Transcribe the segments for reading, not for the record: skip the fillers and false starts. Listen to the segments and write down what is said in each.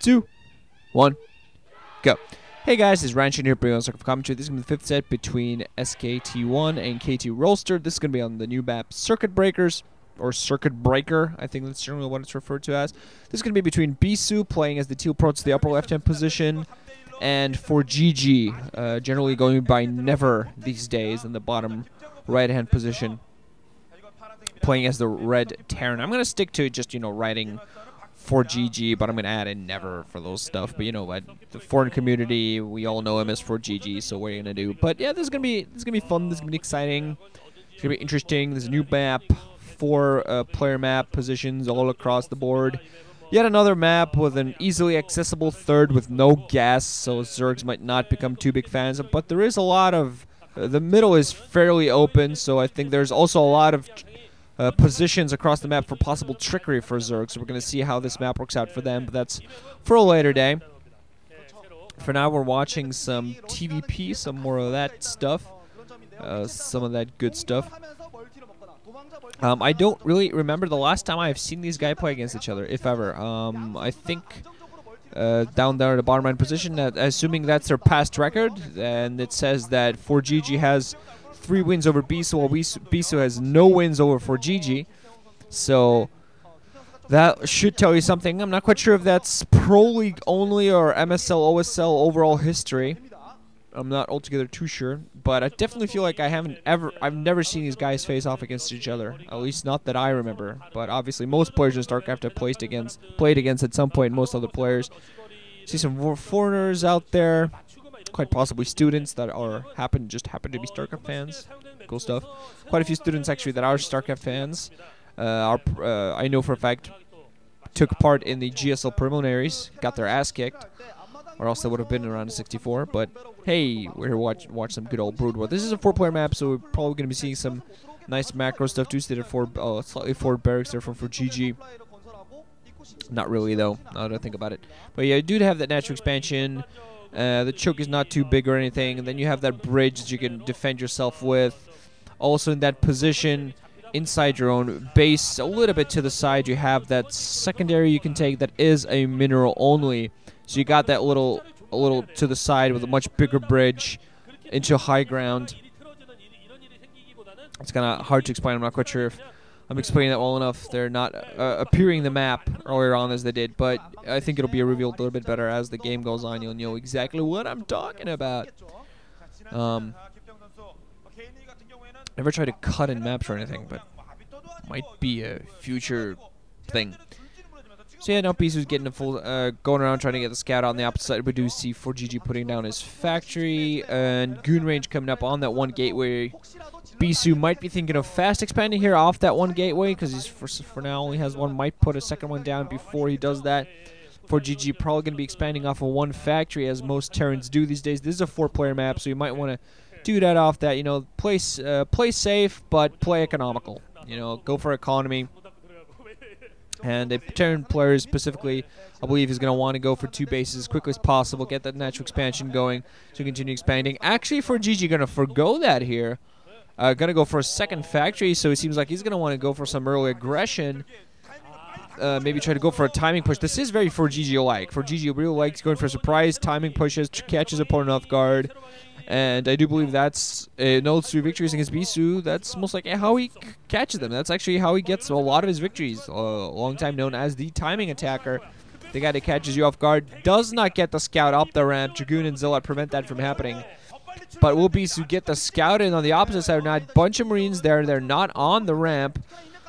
2, 1, go. Hey guys, this is Ryan Shinhan here, bringing on StarCraft commentary. This is going to be the 5th set between SKT1 and KT Roaster. This is going to be on the new map Circuit Breakers, or Circuit Breaker, I think that's generally what it's referred to as. This is going to be between Bisu, playing as the teal protoss, the upper left-hand position, and ForGG, generally going by Never these days in the bottom right-hand position, playing as the red Terran. I'm going to stick to just, writing ForGG, but I'm going to add in Never for those stuff. But the foreign community, we all know him as ForGG, so what are you going to do? But yeah, this is going to be fun. This is going to be exciting. It's going to be interesting. There's a new map, 4 player map positions all across the board. Yet another map with an easily accessible third with no gas, so Zergs might not become too big fans of. But there is a lot of... the middle is fairly open, so I think there's also a lot of positions across the map for possible trickery for Zerg, so we're going to see how this map works out for them, but that's for a later day. For now, we're watching some TVP, some more of that stuff, some of that good stuff. I don't really remember the last time I've seen these guys play against each other, if ever. I think down there at the bottom right position, assuming that's their past record, and it says that ForGG has 3 wins over Bisu, while Bisu has no wins over ForGG. So that should tell you something. I'm not quite sure if that's Proleague only or MSL, OSL overall history. I'm not altogether too sure, but I definitely feel like I've never seen these guys face off against each other. At least not that I remember. But obviously most players in StarCraft have played against at some point. Most other players. See some foreigners out there. Quite possibly students that happen to be StarCraft fans. Cool stuff. Quite a few students actually that are StarCraft fans. I know for a fact took part in the GSL preliminaries, got their ass kicked, or else they would have been around 64. But hey, we're here to watch some good old BroodWar. This is a 4-player map, so we're probably going to be seeing some nice macro stuff too. So they did slightly forward barracks there from ForGG. Not really though, now that I think about it. But yeah, you do have that natural expansion. The choke is not too big or anything, and then you have that bridge that you can defend yourself with. Also in that position, inside your own base, a little bit to the side, you have that secondary you can take that is a mineral only. So you got that a little to the side with a much bigger bridge into high ground. It's kind of hard to explain. I'm not quite sure if I'm explaining that well enough. They're not appearing the map earlier on as they did, but I think it'll be revealed a little bit better as the game goes on. You'll know exactly what I'm talking about. Never tried to cut in maps or anything, but might be a future thing. So yeah, now Bisu's getting a full, going around trying to get the scout on the opposite side. We do see ForGG putting down his factory, and goon range coming up on that one gateway. Bisu might be thinking of fast expanding here off that one gateway, because he's for now only has one. Might put a second one down before he does that. ForGG probably going to be expanding off of one factory, as most Terrans do these days. This is a 4-player map, so you might want to do that off that. Play safe, but play economical. Go for economy. And the Terran player specifically, I believe, is going to want to go for 2 bases as quickly as possible, get that natural expansion going to continue expanding. Actually, ForGG going to forgo that here. Going to go for a second factory, so it seems like he's going to want to go for some early aggression. Maybe try to go for a timing push. This is very ForGG-like. ForGG really likes going for surprise timing pushes, catches opponent off guard. And I do believe that's those 3 victories against Bisu. That's most likely how he catches them. That's actually how he gets a lot of his victories. A long time known as the timing attacker. The guy that catches you off guard does not get the scout up the ramp. Dragoon and Zealot prevent that from happening. But will Bisu get the scout in on the opposite side or not? Bunch of Marines there. They're not on the ramp.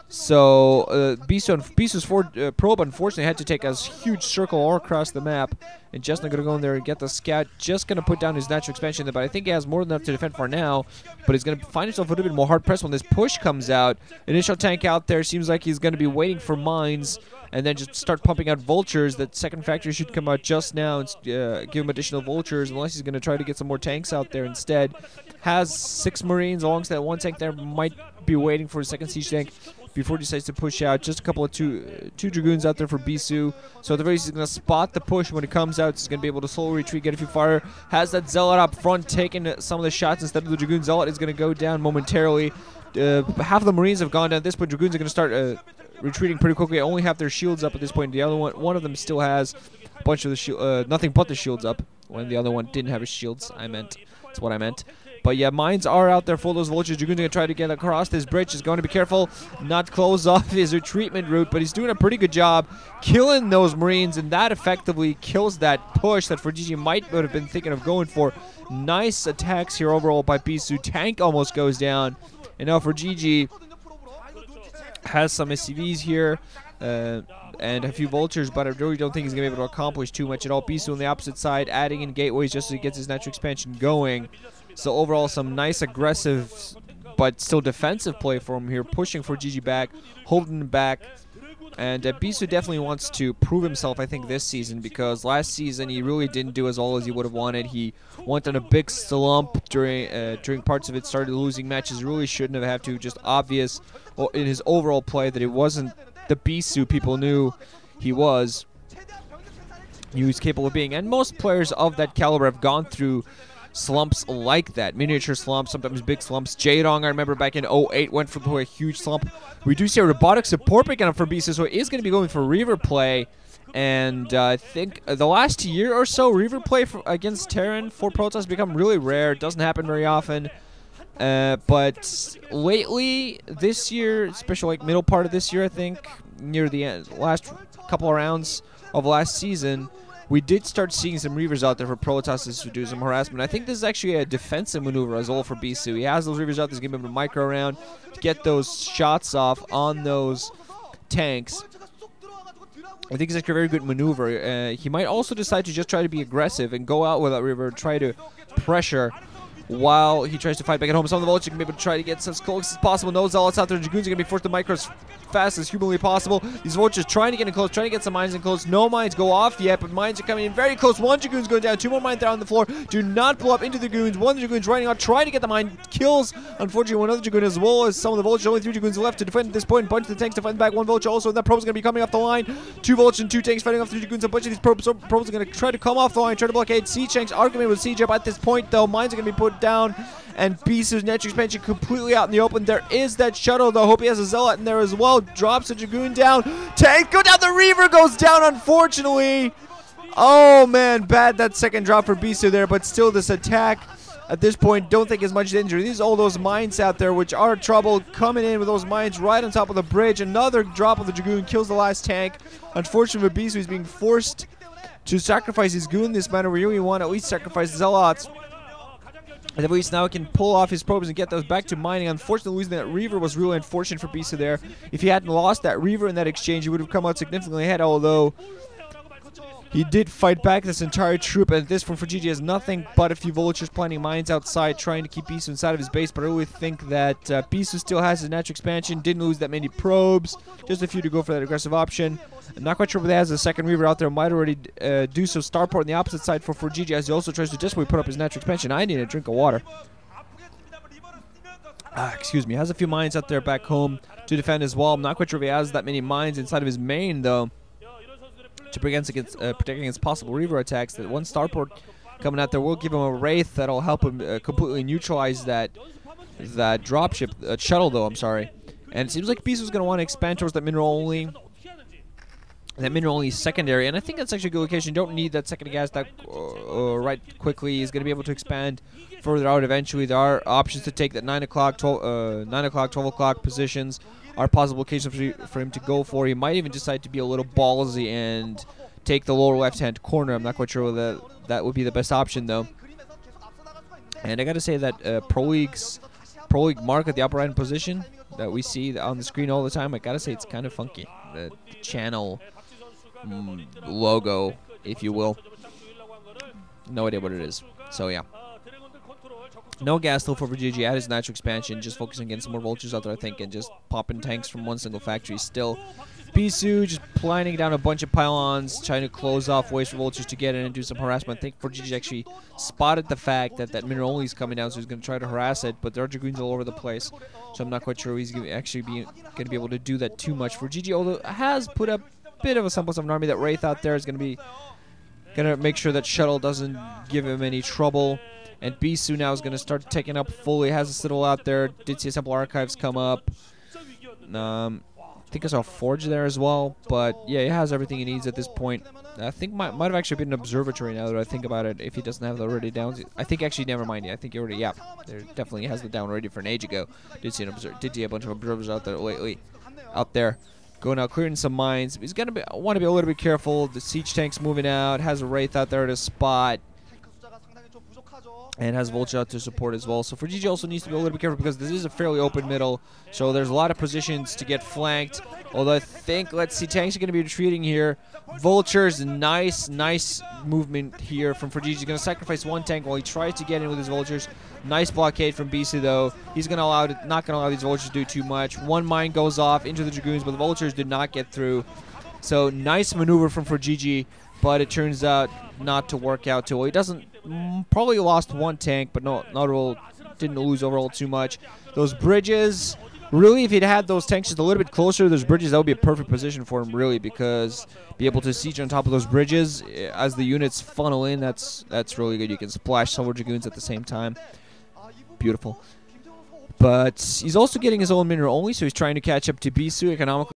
So Bisu's probe unfortunately had to take a huge circle all across the map, and just not going to go in there and get the scout. Just going to put down his natural expansion there, but I think he has more than enough to defend for now. But he's going to find himself a little bit more hard pressed when this push comes out. Initial tank out there seems like he's going to be waiting for mines, and then just start pumping out vultures. That second factory should come out just now and give him additional vultures, unless he's going to try to get some more tanks out there instead. Has 6 Marines alongside that 1 tank there. Might be waiting for a second siege tank before he decides to push out. Just a couple of two Dragoons out there for Bisu. So at the very least, he's going to spot the push when it comes out. He's going to be able to slow retreat, get a few fire. Has that Zealot up front, taking some of the shots instead of the Dragoon. Zealot is going to go down momentarily. Half of the Marines have gone down at this point. Dragoons are going to start retreating pretty quickly. Only have their shields up at this point. The other one of them still has bunch of the shield, nothing but the shields up. When the other one didn't have his shields, that's what I meant. But yeah, mines are out there for those vultures. Dragoon's gonna try to get across this bridge. He's going to be careful not close off his retreatment route, but he's doing a pretty good job killing those marines, and that effectively kills that push that ForGG might have been thinking of going for. Nice attacks here overall by Bisu. Tank almost goes down, and now ForGG has some SCVs here. And a few vultures, but I really don't think he's going to be able to accomplish too much at all. Bisu on the opposite side, adding in gateways just so he gets his natural expansion going. So overall, some nice aggressive, but still defensive play for him here, pushing ForGG back, holding him back. And Bisu definitely wants to prove himself, I think, this season, because last season he really didn't do as well as he would have wanted. He went on a big slump during parts of it, started losing matches, really shouldn't have had to. Just obvious in his overall play that it wasn't the Bisu people knew he was capable of being. And most players of that caliber have gone through slumps like that, miniature slumps, sometimes big slumps. Jaedong, I remember back in 08, went through a huge slump. We do see a robotic support picking up for Bisu, so he is going to be going for Reaver play. And I think the last year or so, Reaver play against Terran for Protoss become really rare. It doesn't happen very often. But lately, this year, especially like middle part of this year, I think, near the end, last couple of rounds of last season, we did start seeing some Reavers out there for Protoss to do some harassment. I think this is actually a defensive maneuver as well for Bisu. He has those Reavers out there, he's giving him a micro round to get those shots off on those tanks. I think it's actually a very good maneuver. He might also decide to just try to be aggressive and go out with that Reaver, try to pressure while he tries to fight back at home. Some of the vultures can be able to try to get as close as possible. No zealots out there. Dragoons are going to be forced to micro as fast as humanly possible. These vultures trying to get in close, trying to get some mines in close. No mines go off yet, but mines are coming in very close. One Dragoon's going down. Two more mines there on the floor. Do not blow up into the Dragoons. One Dragoon's running out, trying to get the mine. Kills, unfortunately, one other Dragoon as well as some of the vultures. Only 3 Dragoons left to defend at this point. Bunch of the tanks defend back. One vulture also, and that probe's going to be coming off the line. 2 vultures and 2 tanks fighting off 3 Dragoons. A bunch of these probes are going to try to come off the line, try to blockade. Siege tanks are going to be able to siege up at this point, though. Mines are going to be put down. And Bisu's natural expansion completely out in the open. There is that shuttle, though. Hope he has a zealot in there as well. Drops a Dragoon down. Tank go down. The Reaver goes down, unfortunately. Oh, man. Bad that second drop for Bisu there. But still, this attack at this point, don't think as much injury. These are all those mines out there, which are trouble. Coming in with those mines right on top of the bridge. Another drop of the Dragoon kills the last tank. Unfortunately for Bisu, he's being forced to sacrifice his goon this manner. We really want to at least sacrifice zealots. At least now he can pull off his probes and get those back to mining. Unfortunately, losing that Reaver was really unfortunate for Bisu there. If he hadn't lost that Reaver in that exchange, he would have come out significantly ahead, although he did fight back this entire troop. And this from ForGG has nothing but a few vultures planting mines outside, trying to keep Bisu inside of his base. But I really think that Bisu still has his natural expansion, didn't lose that many probes, just a few to go for that aggressive option. I'm not quite sure if he has a second Reaver out there. Might already do so. Starport on the opposite side for ForGG as he also tries to desperately put up his natural expansion. I need a drink of water. Excuse me. Has a few mines out there back home to defend as well. I'm not quite sure if he has that many mines inside of his main, though, to protect against possible Reaver attacks. That one Starport coming out there will give him a Wraith that'll help him completely neutralize that dropship shuttle, though. I'm sorry. And it seems like Bisu's going to want to expand towards that mineral only. That mineral only secondary, and I think that's actually a good location. You don't need that second gas that right quickly. He's going to be able to expand further out eventually. There are options to take that 9 o'clock, 12 o'clock positions are possible locations for him to go for. He might even decide to be a little ballsy and take the lower left-hand corner. I'm not quite sure whether that would be the best option, though. And I got to say that Proleague mark at the upper right position that we see on the screen all the time, I got to say it's kind of funky. The channel logo, if you will. No idea what it is. So yeah. No gas though for ForGG at his natural expansion, just focusing against some more vultures out there, I think, and just popping tanks from one single factory still. Bisu just planning down a bunch of pylons, trying to close off ways for vultures to get in and do some harassment. I think ForGG actually spotted the fact that that mineral only is coming down, so he's going to try to harass it, but there are Dragoons all over the place, so I'm not quite sure he's going to be able to do that too much. ForGG, although has put up bit of a semblance of an army. That Wraith out there is going to make sure that shuttle doesn't give him any trouble. And Bisu now is going to start taking up fully. Has a Citadel out there. Did see a Temple Archives come up. think I saw Forge there as well. But yeah, he has everything he needs at this point. I think might have actually been an observatory now that I think about it. If he doesn't have it already down, I think actually never mind. Yeah, I think he already there definitely has the down ready for an age ago. Did see a bunch of observers out there lately, out there. Going out, clearing some mines. He's gonna want to be a little bit careful. The siege tank's moving out. Has a Wraith out there at a spot, and has Vulture out to support as well. So ForGG also needs to be a little bit careful because this is a fairly open middle. So there's a lot of positions to get flanked. Although I think, let's see, tanks are going to be retreating here. Vultures, nice movement here from ForGG. He's going to sacrifice one tank while he tries to get in with his Vultures. Nice blockade from Bisu though. He's not going to allow these Vultures to do too much. One mine goes off into the Dragoons, but the Vultures did not get through. So nice maneuver from ForGG, but it turns out not to work out too well. He doesn't, probably lost one tank, but didn't lose overall too much. Those bridges, really, if he'd had those tanks just a little bit closer to those bridges, that would be a perfect position for him, really, because be able to siege on top of those bridges as the units funnel in, that's really good. You can splash several Dragoons at the same time. Beautiful. But he's also getting his own mineral only, so he's trying to catch up to Bisu economically.